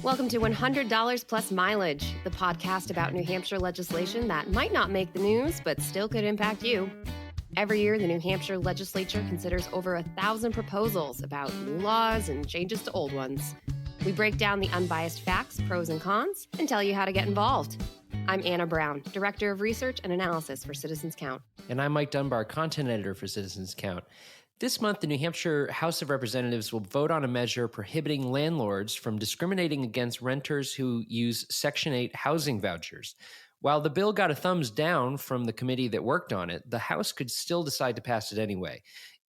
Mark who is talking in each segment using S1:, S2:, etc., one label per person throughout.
S1: Welcome to $100 Plus Mileage, the podcast about New Hampshire legislation that might not make the news, but still could impact you. Every year, the New Hampshire legislature considers over 1,000 proposals about new laws and changes to old ones. We break down the unbiased facts, pros and cons, and tell you how to get involved. I'm Anna Brown, Director of Research and Analysis for Citizens Count.
S2: And I'm Mike Dunbar, Content Editor for Citizens Count. This month, the New Hampshire House of Representatives will vote on a measure prohibiting landlords from discriminating against renters who use Section 8 housing vouchers. While the bill got a thumbs down from the committee that worked on it, the House could still decide to pass it anyway.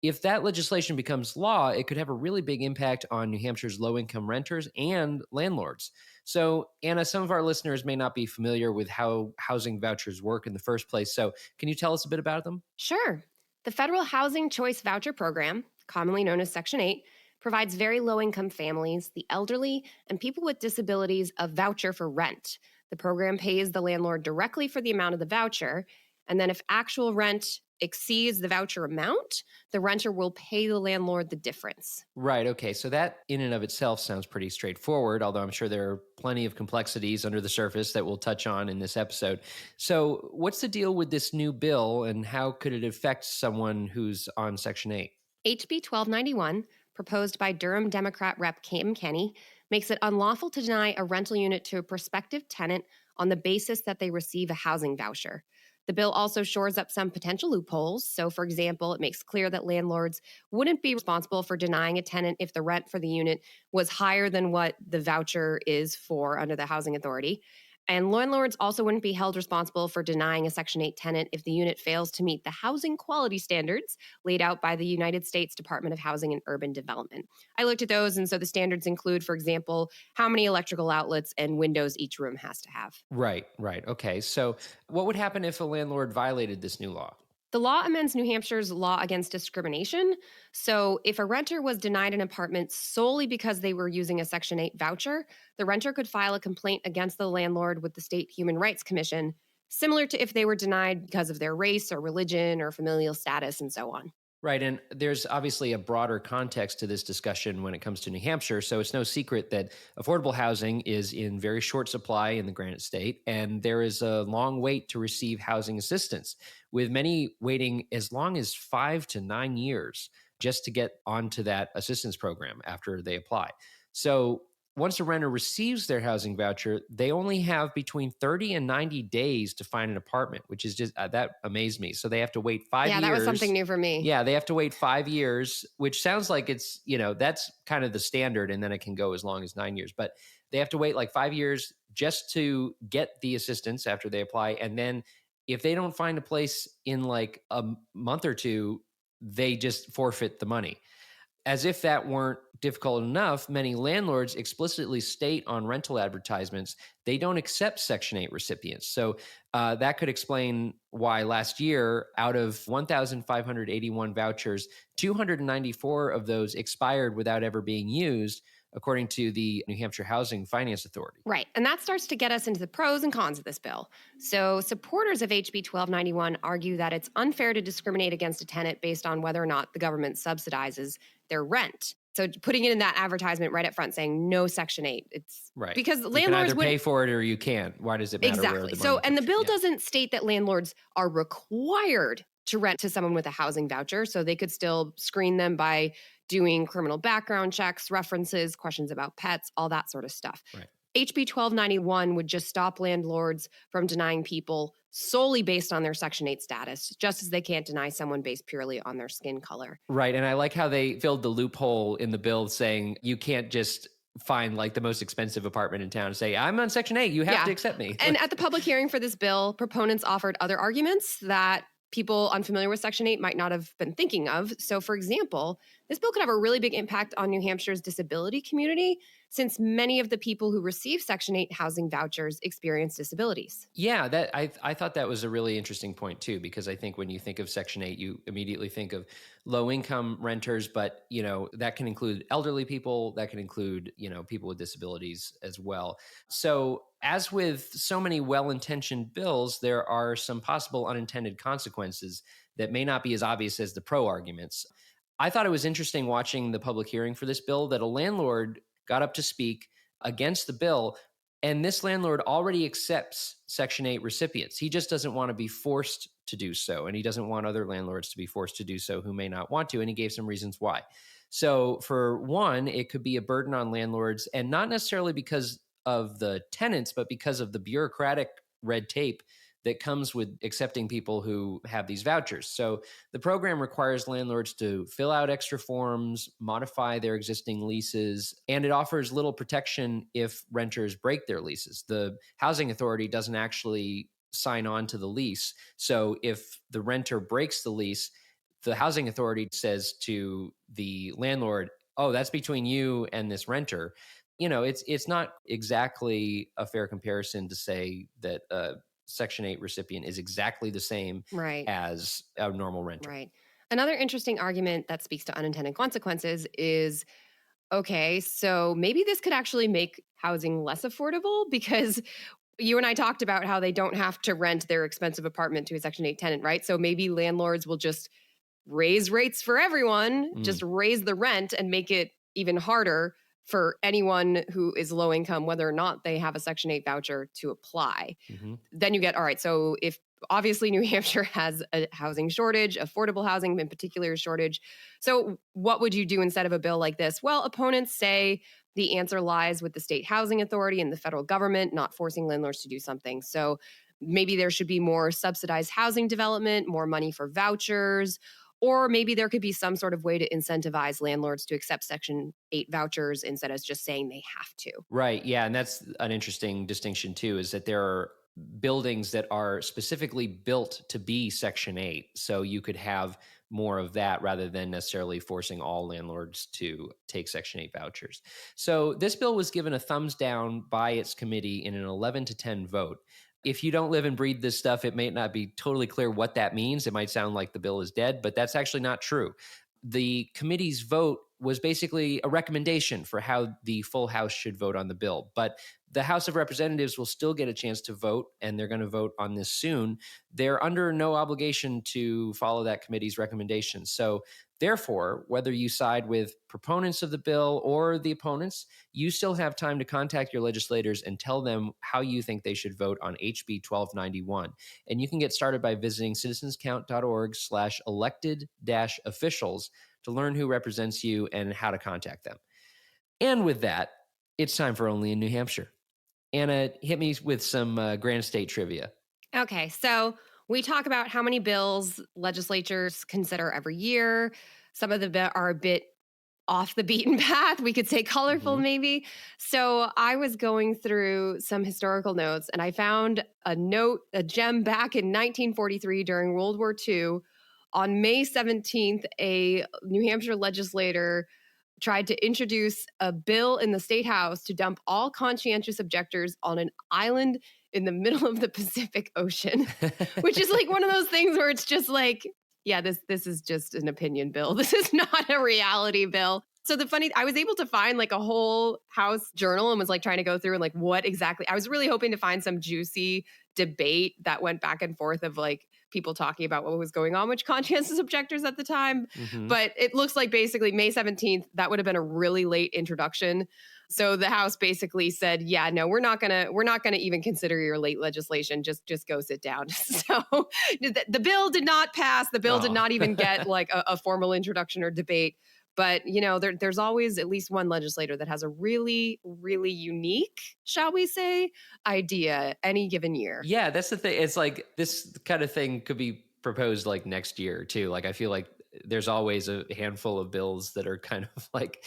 S2: If that legislation becomes law, it could have a really big impact on New Hampshire's low-income renters and landlords. So, Anna, some of our listeners may not be familiar with how housing vouchers work in the first place. So, can you tell us a bit about them?
S1: Sure. The Federal Housing Choice Voucher Program, commonly known as Section 8, provides very low-income families, the elderly, and people with disabilities a voucher for rent. The program pays the landlord directly for the amount of the voucher, and then if actual rent exceeds the voucher amount, the renter will pay the landlord the difference.
S2: Right. Okay. So that in and of itself sounds pretty straightforward, although I'm sure there are plenty of complexities under the surface that we'll touch on in this episode. So what's the deal with this new bill and how could it affect someone who's on Section 8?
S1: HB 1291, proposed by Durham Democrat Rep. Cam Kenny, makes it unlawful to deny a rental unit to a prospective tenant on the basis that they receive a housing voucher. The bill also shores up some potential loopholes. So, for example, it makes clear that landlords wouldn't be responsible for denying a tenant if the rent for the unit was higher than what the voucher is for under the Housing Authority. And landlords also wouldn't be held responsible for denying a Section 8 tenant if the unit fails to meet the housing quality standards laid out by the United States Department of Housing and Urban Development. I looked at those, and so the standards include, for example, how many electrical outlets and windows each room has to have.
S2: Right. Okay. So what would happen if a landlord violated this new law?
S1: The law amends New Hampshire's law against discrimination. So if a renter was denied an apartment solely because they were using a Section 8 voucher, the renter could file a complaint against the landlord with the State Human Rights Commission, similar to if they were denied because of their race or religion or familial status and so on.
S2: Right. And there's obviously a broader context to this discussion when it comes to New Hampshire. So it's no secret that affordable housing is in very short supply in the Granite State, and there is a long wait to receive housing assistance, with many waiting as long as 5 to 9 years just to get onto that assistance program after they apply. So once a renter receives their housing voucher, they only have between 30 and 90 days to find an apartment, which is just, that amazed me. So they have to wait 5 years.
S1: Yeah, that was something new for me.
S2: Yeah, they have to wait 5 years, which sounds like it's, that's kind of the standard, and then it can go as long as 9 years. But they have to wait like 5 years just to get the assistance after they apply. And then if they don't find a place in like a month or two, they just forfeit the money. As if that weren't difficult enough, many landlords explicitly state on rental advertisements they don't accept Section 8 recipients. So that could explain why last year, out of 1,581 vouchers, 294 of those expired without ever being used, according to the New Hampshire Housing Finance Authority.
S1: Right. And that starts to get us into the pros and cons of this bill. So supporters of HB 1291 argue that it's unfair to discriminate against a tenant based on whether or not the government subsidizes their rent. So putting it in that advertisement right up front saying no Section 8, it's
S2: right.
S1: Because
S2: you
S1: landlords
S2: can either pay for it or you can't. Why does it matter?
S1: Exactly.
S2: Where the
S1: So,
S2: money
S1: and the
S2: comes
S1: bill
S2: from?
S1: doesn't state that landlords are required to rent to someone with a housing voucher. So they could still screen them by doing criminal background checks, references, questions about pets, all that sort of stuff.
S2: Right.
S1: HB 1291 would just stop landlords from denying people solely based on their Section 8 status, just as they can't deny someone based purely on their skin color.
S2: Right. And I like how they filled the loophole in the bill saying you can't just find like the most expensive apartment in town and say, I'm on Section 8, you have to accept me.
S1: And at the public hearing for this bill, proponents offered other arguments that people unfamiliar with Section 8 might not have been thinking of. So, for example, this bill could have a really big impact on New Hampshire's disability community, since many of the people who receive Section 8 housing vouchers experience disabilities.
S2: Yeah, that I thought that was a really interesting point too, because I think when you think of Section 8, you immediately think of low-income renters, but that can include elderly people, that can include people with disabilities as well. So as with so many well-intentioned bills, there are some possible unintended consequences that may not be as obvious as the pro arguments. I thought it was interesting watching the public hearing for this bill that a landlord got up to speak against the bill. And this landlord already accepts Section 8 recipients. He just doesn't want to be forced to do so. And he doesn't want other landlords to be forced to do so who may not want to. And he gave some reasons why. So, for one, it could be a burden on landlords, and not necessarily because of the tenants, but because of the bureaucratic red tape that comes with accepting people who have these vouchers. So the program requires landlords to fill out extra forms, modify their existing leases, and it offers little protection if renters break their leases. The housing authority doesn't actually sign on to the lease. So if the renter breaks the lease, the housing authority says to the landlord, "Oh, that's between you and this renter." It's not exactly a fair comparison to say that Section 8 recipient is exactly the same
S1: Right.
S2: as a normal renter.
S1: Right. Another interesting argument that speaks to unintended consequences is, okay, so maybe this could actually make housing less affordable, because you and I talked about how they don't have to rent their expensive apartment to a Section 8 tenant, right? So maybe landlords will just raise rates for everyone, just raise the rent and make it even harder for anyone who is low income, whether or not they have a Section 8 voucher to apply.
S2: Mm-hmm.
S1: Then you get, all right, so if obviously New Hampshire has a housing shortage, affordable housing in particular shortage. So what would you do instead of a bill like this? Well, opponents say the answer lies with the state housing authority and the federal government not forcing landlords to do something. So maybe there should be more subsidized housing development, more money for vouchers, or maybe there could be some sort of way to incentivize landlords to accept Section 8 vouchers instead of just saying they have to.
S2: Right. Yeah. And that's an interesting distinction, too, is that there are buildings that are specifically built to be Section 8. So you could have more of that rather than necessarily forcing all landlords to take Section 8 vouchers. So this bill was given a thumbs down by its committee in an 11-10 vote. If you don't live and breathe this stuff, it may not be totally clear what that means. It might sound like the bill is dead, but that's actually not true. The committee's vote was basically a recommendation for how the full House should vote on the bill. But the House of Representatives will still get a chance to vote, and they're going to vote on this soon. They're under no obligation to follow that committee's recommendations. So therefore, whether you side with proponents of the bill or the opponents, you still have time to contact your legislators and tell them how you think they should vote on HB 1291. And you can get started by visiting citizenscount.org/elected-officials to learn who represents you and how to contact them. And with that, it's time for Only in New Hampshire. Anna, hit me with some Granite State trivia.
S1: Okay, so we talk about how many bills legislatures consider every year. Some of them are a bit off the beaten path. We could say colorful, maybe. So I was going through some historical notes and I found a gem back in 1943 during World War II. On May 17th, a New Hampshire legislator tried to introduce a bill in the state house to dump all conscientious objectors on an island in the middle of the Pacific Ocean, which is like one of those things where it's just like, yeah, this is just an opinion bill. This is not a reality bill. So I was able to find like a whole House journal and was like trying to go through and like what exactly, I was really hoping to find some juicy debate that went back and forth of like people talking about what was going on with conscientious objectors at the time. But it looks like basically May 17th, that would have been a really late introduction. So the House basically said, yeah, no, we're not gonna even consider your late legislation. Just go sit down. So the bill did not pass. The bill did not even get like a formal introduction or debate. But, there's always at least one legislator that has a really, really unique, shall we say, idea any given year.
S2: Yeah, that's the thing. It's like this kind of thing could be proposed like next year, too. Like, I feel like there's always a handful of bills that are kind of like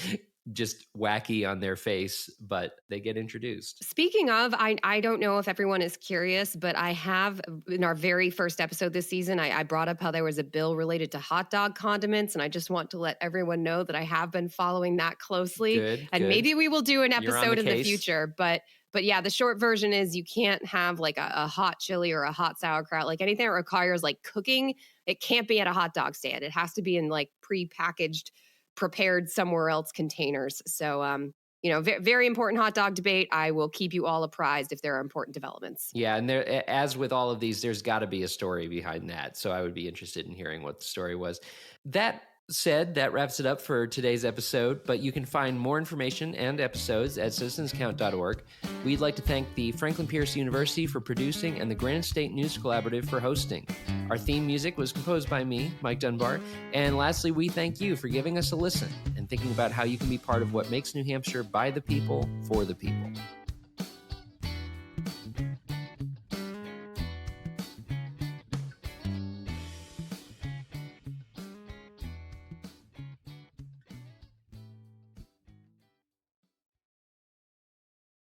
S2: just wacky on their face, but they get introduced.
S1: Speaking of, I don't know if everyone is curious, but I have, in our very first episode this season, I brought up how there was a bill related to hot dog condiments, and I just want to let everyone know that I have been following that closely.
S2: Good.
S1: Maybe we will do an
S2: You're on
S1: episode in the
S2: case.
S1: future, but yeah, the short version is you can't have like a hot chili or a hot sauerkraut, like anything that requires like cooking. It can't be at a hot dog stand. It has to be in like prepackaged, prepared somewhere else containers. So, very important hot dog debate. I will keep you all apprised if there are important developments.
S2: Yeah, and there, as with all of these, there's got to be a story behind that. So I would be interested in hearing what the story was. That said, that wraps it up for today's episode, but you can find more information and episodes at citizenscount.org. We'd like to thank the Franklin Pierce University for producing and the Granite State News Collaborative for hosting. Our theme music was composed by me, Mike Dunbar. And lastly, we thank you for giving us a listen and thinking about how you can be part of what makes New Hampshire by the people, for the people.